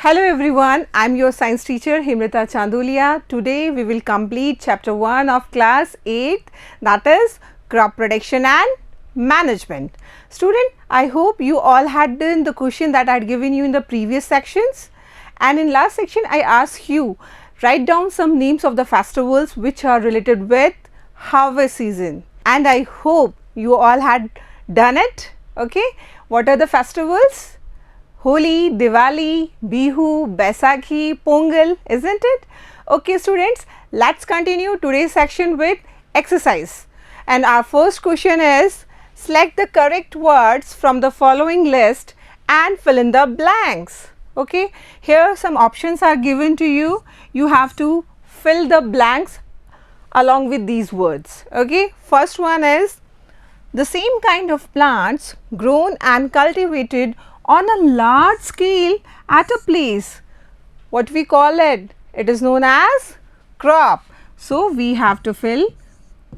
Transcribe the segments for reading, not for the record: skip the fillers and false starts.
Hello everyone, I am your science teacher Himrita Chandolia. Today we will complete chapter 1 of class 8, that is crop production and management. Student, I hope you all had done the question that I had given you in the previous sections, and in last section I asked you write down some names of the festivals which are related with harvest season, and I hope you all had done it. Okay, what are the festivals? Holi, Diwali, Bihu, Baisakhi, Pongal, isn't it? Okay students, let's continue today's section with exercise. And our first question is, select the correct words from the following list and fill in the blanks. Okay, here some options are given to you. You have to fill the blanks along with these words. Okay, first one is, the same kind of plants grown and cultivated on a large scale at a place. What we call it? It is known as crop. So, we have to fill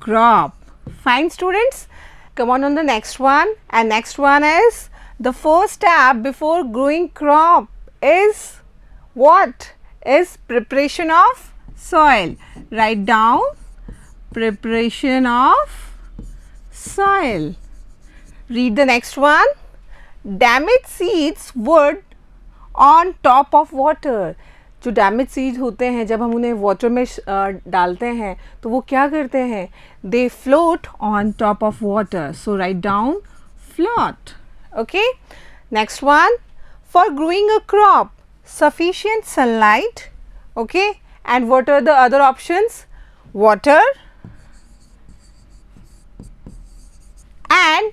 crop. Fine students. Come on the next one, and next one is, the first step before growing crop is what? Is preparation of soil. Write down preparation of soil. Read the next one. Damaged seeds would on top of water. जो damage seeds होते हैं जब हम उन्हें water में डालते हैं तो वो क्या करते हैं? They float on top of water. So write down float. Okay, next one. For growing a crop sufficient sunlight. Okay, and what are the other options? Water and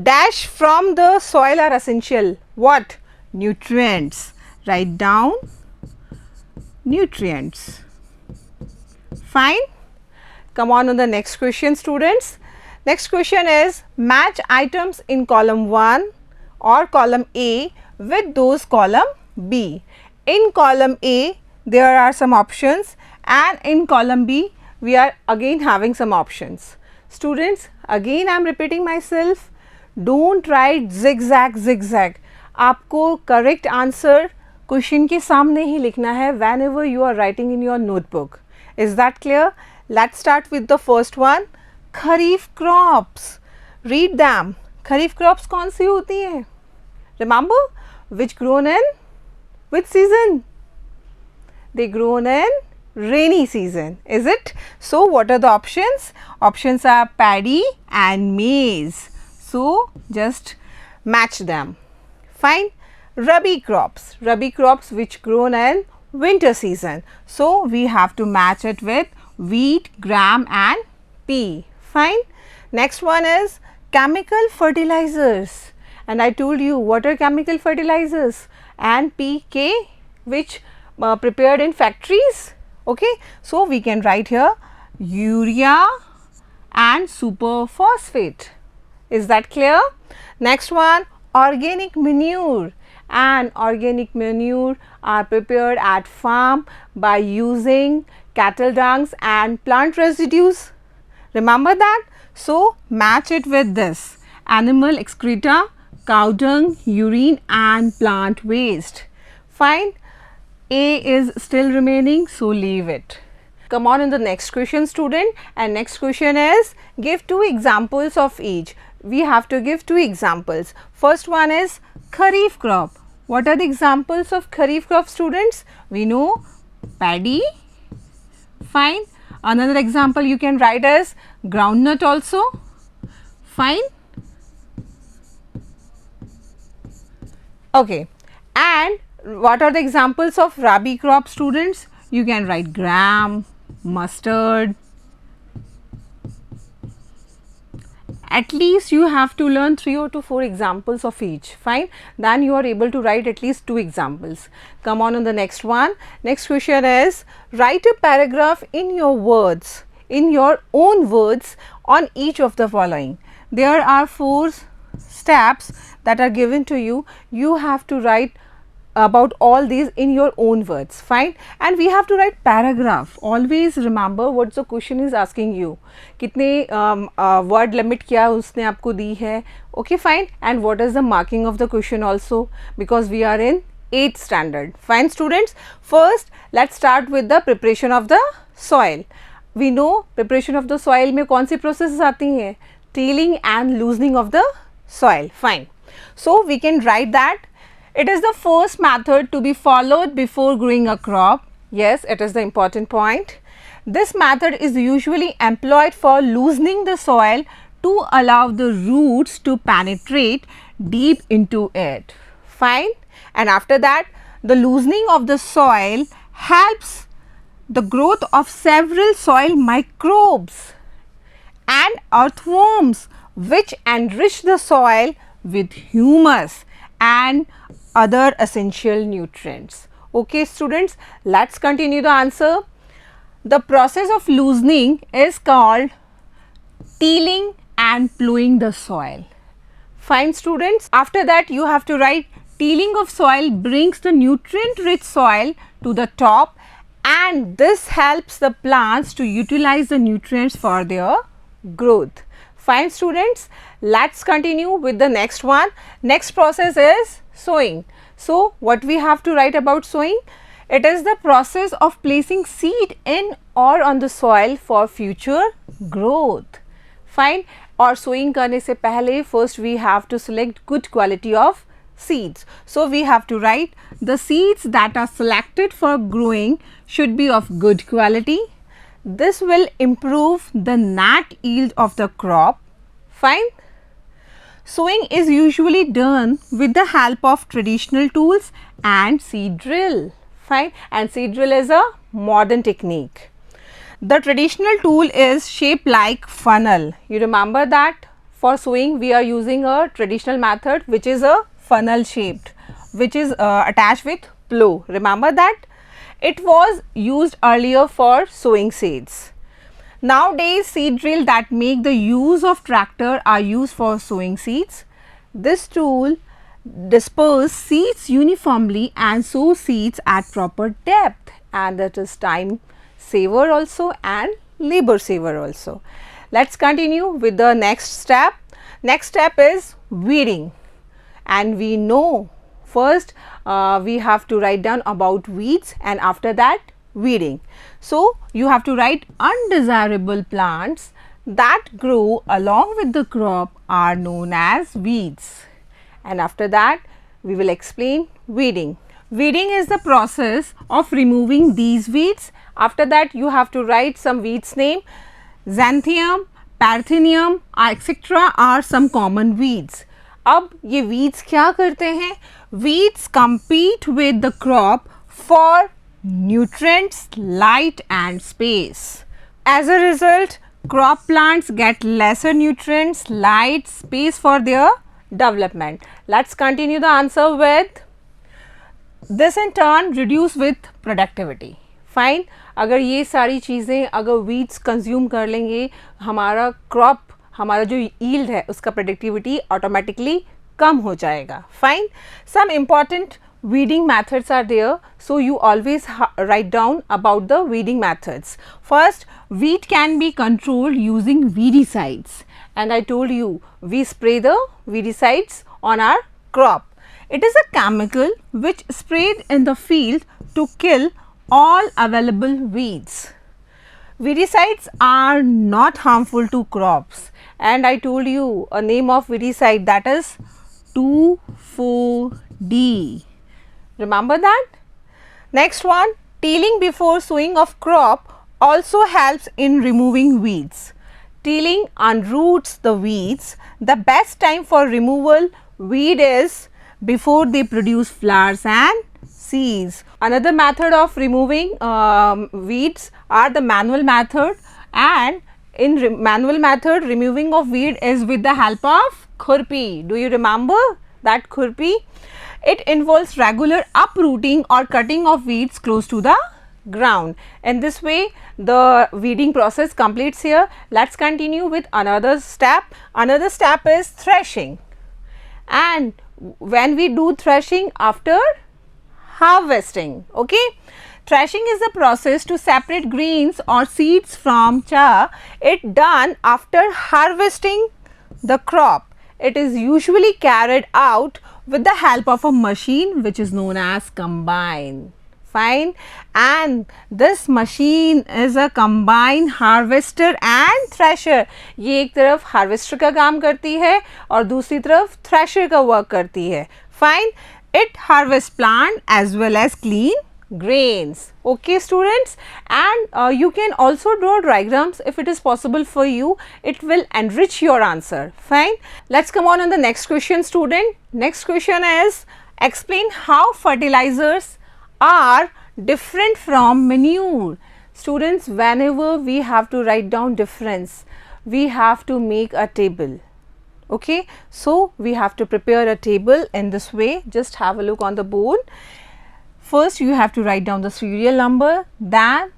dash from the soil are essential. What? Nutrients. Write down nutrients. Fine. Come on the next question students. Next question is, match items in column 1 or column A with those column B. In column A there are some options, and in column B we are again having some options. Students, again I am repeating myself, don't write zigzag zigzag. आपको correct answer question के सामने ही लिखना है whenever you are writing in your notebook. Is that clear? Let's start with the first one. Kharif crops. Read them. Kharif crops कौन सी होती हैं? Remember which grown in which season? They grown in rainy season, is it? So, what are the options? Options are paddy and maize. So, just match them. Fine. Rabi crops. Rabi crops which grown in winter season. So, we have to match it with wheat, gram and pea. Fine. Next one is chemical fertilizers. And I told you what are chemical fertilizers? And PK which prepared in factories. Okay, so we can write here urea and superphosphate. Is that clear? Next one, organic manure. And organic manure are prepared at farm by using cattle dungs and plant residues. Remember that? So, match it with this: animal excreta, cow dung, urine and plant waste. Fine. A is still remaining, so leave it. Come on in the next question student, and next question is, give 2 examples of each. We have to give 2 examples. First one is kharif crop. What are the examples of kharif crop students? We know paddy. Fine. Another example you can write as groundnut also. Fine. Okay, and what are the examples of rabi crop students? You can write gram, mustard. At least you have to learn 3 or 4 examples of each. Fine. Then you are able to write at least 2 examples. Come on the next one. Next question is, write a paragraph in your words, in your own words on each of the following. There are 4 steps that are given to you. You have to write about all these in your own words. Fine. And we have to write paragraph. Always remember what the question is asking you. कितने word limit क्या उसने आपको दी है. Okay, fine. And what is the marking of the question also, because we are in 8th standard. Fine students, first let's start with the preparation of the soil. We know preparation of the soil में कौन सी processes आती हैं? Tilling and loosening of the soil. Fine. So we can write that it is the first method to be followed before growing a crop. Yes, it is the important point. This method is usually employed for loosening the soil to allow the roots to penetrate deep into it. Fine. And after that, the loosening of the soil helps the growth of several soil microbes and earthworms which enrich the soil with humus and other essential nutrients. Okay students, let's continue the answer. The process of loosening is called tilling and plowing the soil. Fine students, after that you have to write tilling of soil brings the nutrient rich soil to the top and this helps the plants to utilize the nutrients for their growth. Fine students, let's continue with the next one. Next process is sowing. So what we have to write about sowing? It is the process of placing seed in or on the soil for future growth. Fine. और sowing करने से पहले first we have to select good quality of seeds. So we have to write the seeds that are selected for growing should be of good quality. This will improve the net yield of the crop. Fine. Sowing is usually done with the help of traditional tools and seed drill. Fine. And seed drill is a modern technique. The traditional tool is shaped like funnel. You remember that for sowing we are using a traditional method which is a funnel shaped, which is attached with plow. Remember that? It was used earlier for sowing seeds. Nowadays seed drill that make the use of tractor are used for sowing seeds. This tool disperse seeds uniformly and sow seeds at proper depth, and that is time saver also and labor saver also. Let's continue with the next step. Next step is weeding, and we know first we have to write down about weeds and after that weeding. So you have to write undesirable plants that grow along with the crop are known as weeds, and after that we will explain weeding. Weeding is the process of removing these weeds. After that you have to write some weeds name. Xanthium, Parthenium etc. are some common weeds. अब ये weeds क्या करते हैं? Weeds compete with the crop for nutrients, light and space. As a result, crop plants get lesser nutrients, light, space for their development. Let's continue the answer with this in turn reduce with productivity. Fine. अगर ये सारी चीज़ें अगर weeds consume कर लेंगे, हमारा crop, हमारा जो yield है उसका productivity automatically कम हो जाएगा. Fine. Some important weeding methods are there, so you always write down about the weeding methods. First, weed can be controlled using weedicides, and I told you we spray the weedicides on our crop. It is a chemical which sprayed in the field to kill all available weeds. Weedicides are not harmful to crops, and I told you a name of weedicide, that is 2,4-D. Remember that? Next one, tilling before sowing of crop also helps in removing weeds. Tilling unroots the weeds. The best time for removal weed is before they produce flowers and seeds. Another method of removing weeds are the manual method, and in manual method removing of weed is with the help of khurpi. Do you remember that khurpi? It involves regular uprooting or cutting of weeds close to the ground. In this way the weeding process completes here. Let's continue with another step. Another step is threshing, and when we do threshing after harvesting. Okay, threshing is the process to separate grains or seeds from chaff. It done after harvesting the crop. it is usually carried out with the help of a machine which is known as combine. Fine. And this machine is a combine harvester and thresher. ये एक तरफ harvester का काम करती है और दूसरी तरफ थ्रेशर का वर्क करती है. Fine. It harvests plant as well as clean grains. Okay students, and you can also draw diagrams if it is possible for you. It will enrich your answer. Fine. Let's come on the next question student. Next question is, explain how fertilizers are different from manure. Students, whenever we have to write down difference, we have to make a table. Okay, so we have to prepare a table in this way. Just have a look on the board. First you have to write down the serial number, then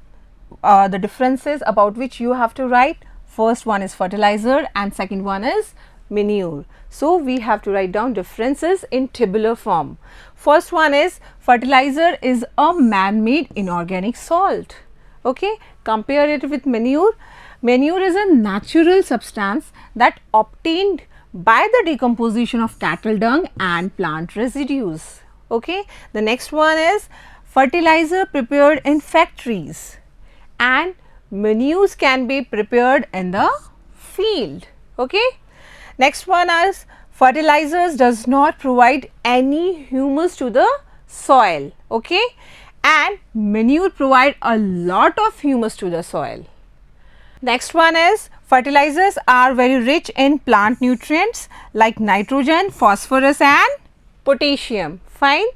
the differences about which you have to write. First one is fertilizer and second one is manure. So we have to write down differences in tabular form. First one is, fertilizer is a man-made inorganic salt. Okay, compare it with manure. Manure is a natural substance that obtained by the decomposition of cattle dung and plant residues. Okay, the next one is, fertilizer prepared in factories and manures can be prepared in the field. Okay. Next one is, fertilizers does not provide any humus to the soil. Okay, and manure provide a lot of humus to the soil. Next one is, fertilizers are very rich in plant nutrients like nitrogen, phosphorus and potassium. Fine.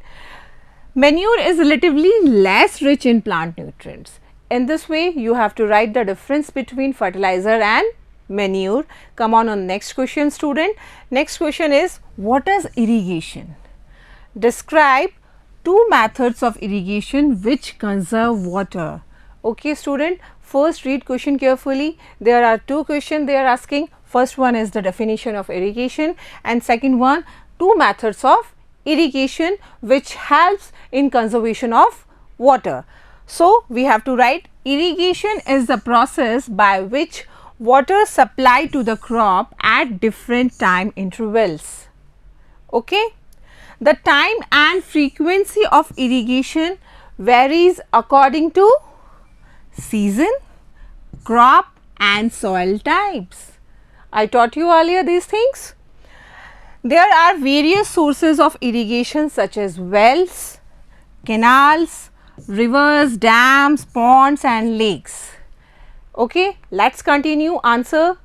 Manure is relatively less rich in plant nutrients. In this way you have to write the difference between fertilizer and manure. Come on next question student. Next question is, what is irrigation? Describe two methods of irrigation which conserve water. Okay student, first read question carefully. There are two questions they are asking. First one is the definition of irrigation and second one, two methods of irrigation which helps in conservation of water. So we have to write, irrigation is the process by which water supplied to the crop at different time intervals. Okay. The time and frequency of irrigation varies according to season, crop and soil types. I taught you earlier these things. There are various sources of irrigation such as wells, canals, rivers, dams, ponds and lakes. Okay, let's continue. Answer.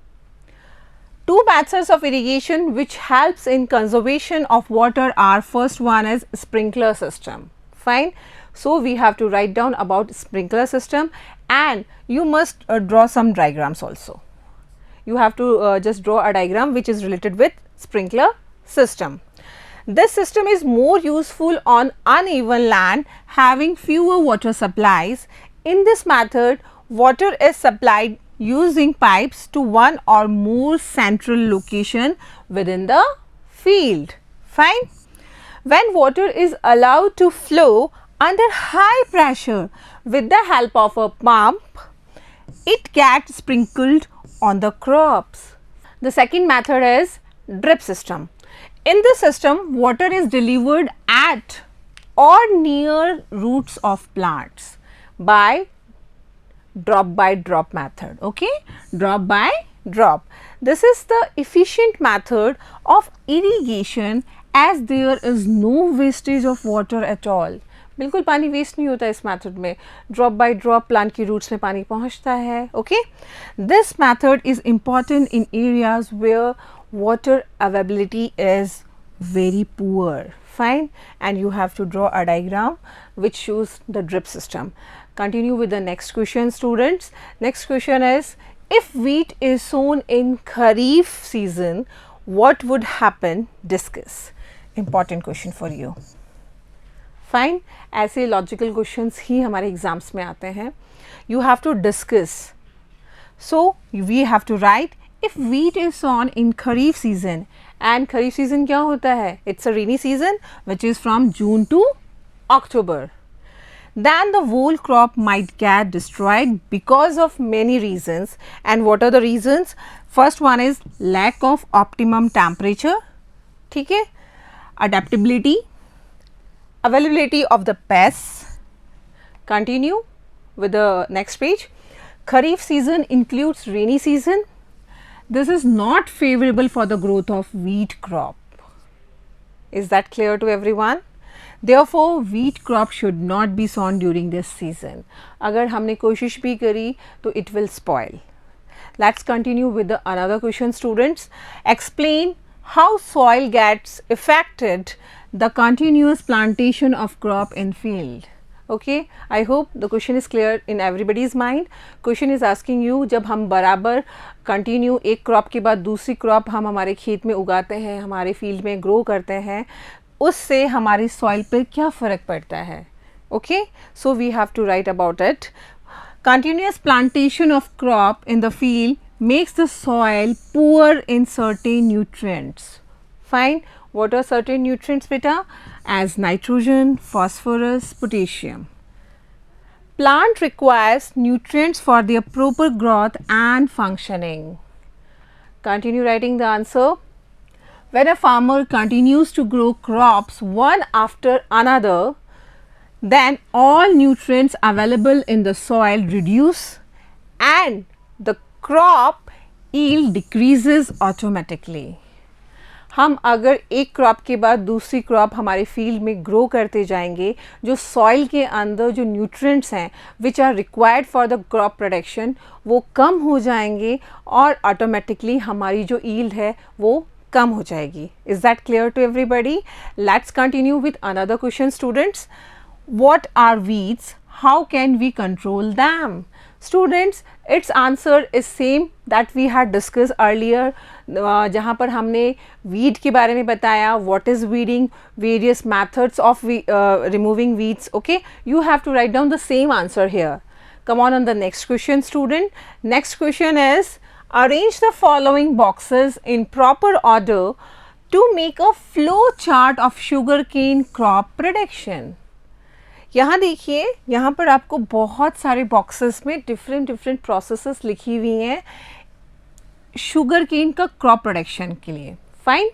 Two methods of irrigation which helps in conservation of water are, first one is sprinkler system. Fine. So we have to write down about sprinkler system and you must draw some diagrams also. You have to just draw a diagram which is related with sprinkler system. This system is more useful on uneven land having fewer water supplies. In this method, water is supplied using pipes to one or more central location within the field. Fine. When water is allowed to flow under high pressure with the help of a pump, it gets sprinkled on the crops. The second method is drip system. In this system, water is delivered at or near roots of plants by drop method. Okay, drop by drop. This is the efficient method of irrigation as there is no wastage of water at all. बिल्कुल पानी waste नहीं होता इस method में. Drop by drop plant की roots में पानी पहुंचता है. Okay, this method is important in areas where water availability is very poor. Fine, and you have to draw a diagram which shows the drip system. Continue with the next question students. Next question is, if wheat is sown in kharif season, what would happen? Discuss. Important question for you. Fine, ऐसे logical questions ही हमारे exams में आते हैं. You have to discuss. So we have to write, if wheat is sown in kharif season, and kharif season क्या होता है? It's a rainy season which is from June to October. Then the whole crop might get destroyed because of many reasons. And what are the reasons? First one is lack of optimum temperature, ठीक है, adaptability, availability of the pests. Continue with the next page. Kharif season includes rainy season. This is not favorable for the growth of wheat crop. Is that clear to everyone? Therefore, wheat crop should not be sown during this season. अगर हमने कोशिश भी करी तो it will spoil. Let's continue with the another question, students. Explain how soil gets affected the continuous plantation of crop in field. Okay, I hope the question is clear in everybody's mind. Question is asking you, जब हम बराबर continue एक crop के बाद दूसरी crop हम हमारे खेत में उगाते हैं, हमारे फील्ड में ग्रो करते हैं, उससे हमारी सॉइल पर क्या फ़र्क पड़ता है. Okay, so we have to write about it. Continuous plantation of crop in the field makes the soil poor in certain nutrients. Fine. What are certain nutrients, beta? As nitrogen, phosphorus, potassium. Plant requires nutrients for their proper growth and functioning. Continue writing the answer. When a farmer continues to grow crops one after another, then all nutrients available in the soil reduce and the crop yield decreases automatically. हम अगर एक crop के बाद दूसरी crop हमारे field में grow करते जाएंगे, जो सॉइल के अंदर जो न्यूट्रिएंट्स हैं which are required for the crop production वो कम हो जाएंगे और ऑटोमेटिकली हमारी जो यील्ड है वो कम हो जाएगी. Is that clear to everybody? Let's continue with another question, students. What are weeds? How can we control them? Students, its answer is same that we had discussed earlier, जहाँ पर हमने weed के बारे में बताया, what is weeding, various methods of removing weeds. Okay, you have to write down the same answer here. Come on the next question, student. Next question is, arrange the following boxes in proper order to make a flow chart of sugarcane crop production. यहाँ देखिए, यहाँ पर आपको बहुत सारे boxes में different processes लिखी हुई हैं शुगर केन का क्रॉप प्रोडक्शन के लिए. Fine.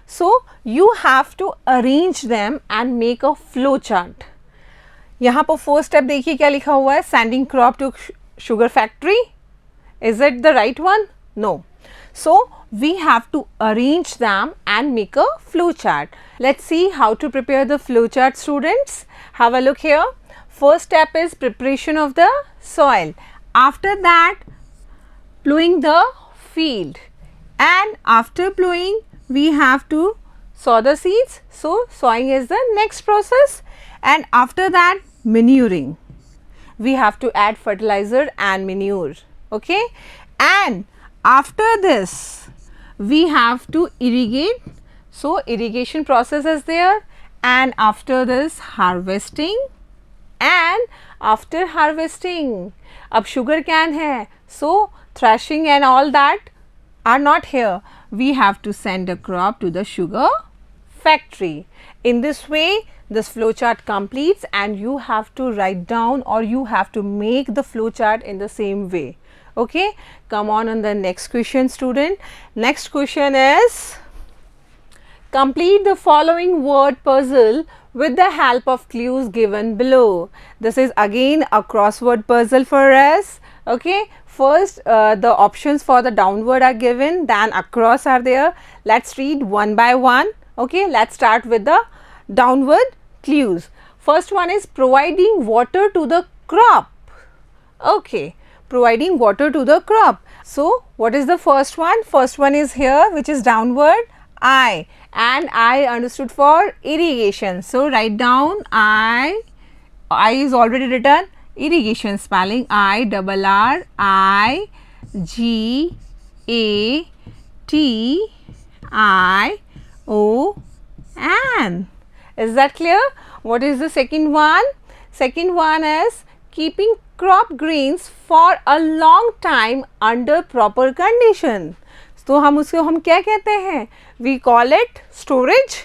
So you have to arrange them and make a flow chart. यहाँ पर फर्स्ट स्टेप देखिए क्या लिखा हुआ है, sending crop to sugar factory. Is it the right one? No. So we have to arrange them and make a flow chart. Let's see how to prepare the flow chart, students. Have a look here. First step is preparation of the soil. After that, plowing the field, and after plowing we have to sow the seeds. So sowing is the next process, and after that manuring. We have to add fertilizer and manure. Okay, and after this we have to irrigate. So irrigation process is there, and after this harvesting, and after harvesting अब sugar cane है, so threshing and all that are not here. We have to send a crop to the sugar factory. In this way this flow chart completes, and you have to write down or you have to make the flow chart in the same way. Okay, come on the next question, student. Next question is, complete the following word puzzle with the help of clues given below. This is again a crossword puzzle for us. Okay, first the options for the downward are given, then across are there. Let's read one by one. Okay, let's start with the downward clues. First one is providing water to the crop. Okay, providing water to the crop. So what is the first one? First one is here, which is downward, I, and I understood for irrigation. So write down I is already written. Irrigation spelling I double R I G A T I O N. Is that clear? What is the second one? Second one is keeping crop grains for a long time under proper condition. तो हम उसको हम क्या कहते हैं? We call it storage.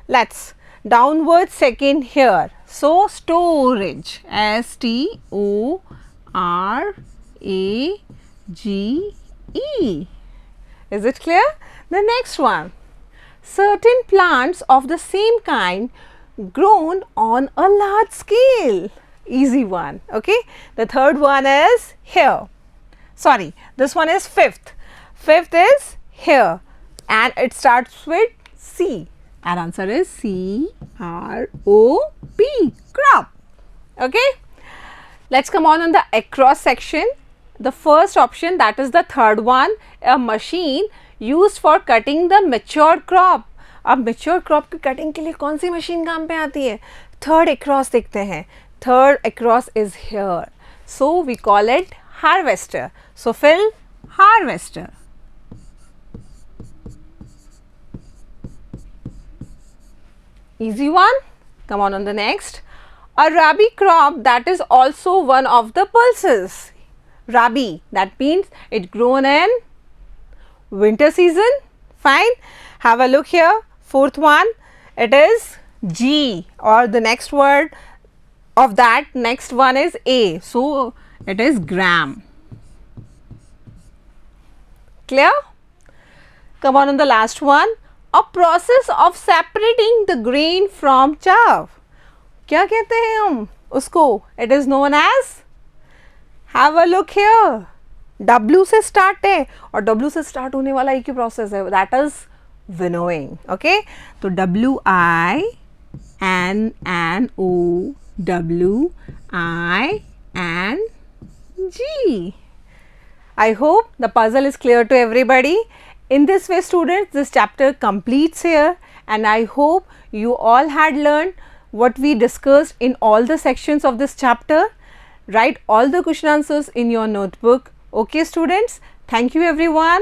Let's downward second here. So storage, S T O R A G E. Is it clear? The next one. Certain plants of the same kind grown on a large scale. Easy one. Okay. The third one is here. Sorry, this one is fifth. Fifth is here and it starts with C. Our answer is C-R-O-P, crop. Okay. Let's come on the across section. The first option, that is the third one, a machine used for cutting the mature crop. अब mature crop की cutting के लिए कौन सी machine काम पे आती है? Third across देखते हैं. Third across is here. So we call it harvester. So fill harvester. Easy one. Come on the next. A rabi crop that is also one of the pulses. Rabi, that means it grown in winter season. Fine. Have a look here. Fourth one, it is G, or the next word of that next one is A. So it is gram. Clear? Come on the last one. A process of separating the grain from chaff. क्या कहते हैं हम उसको? It is known as, have a look here, W से start है और W से start होने वाला एक ही process है, that is winnowing. Okay, तो W-I-N-N-O-W-I-N-G. I hope the puzzle is clear to everybody. In this way, students, this chapter completes here, and I hope you all had learned what we discussed in all the sections of this chapter. Write all the question answers in your notebook. Okay, students, thank you everyone.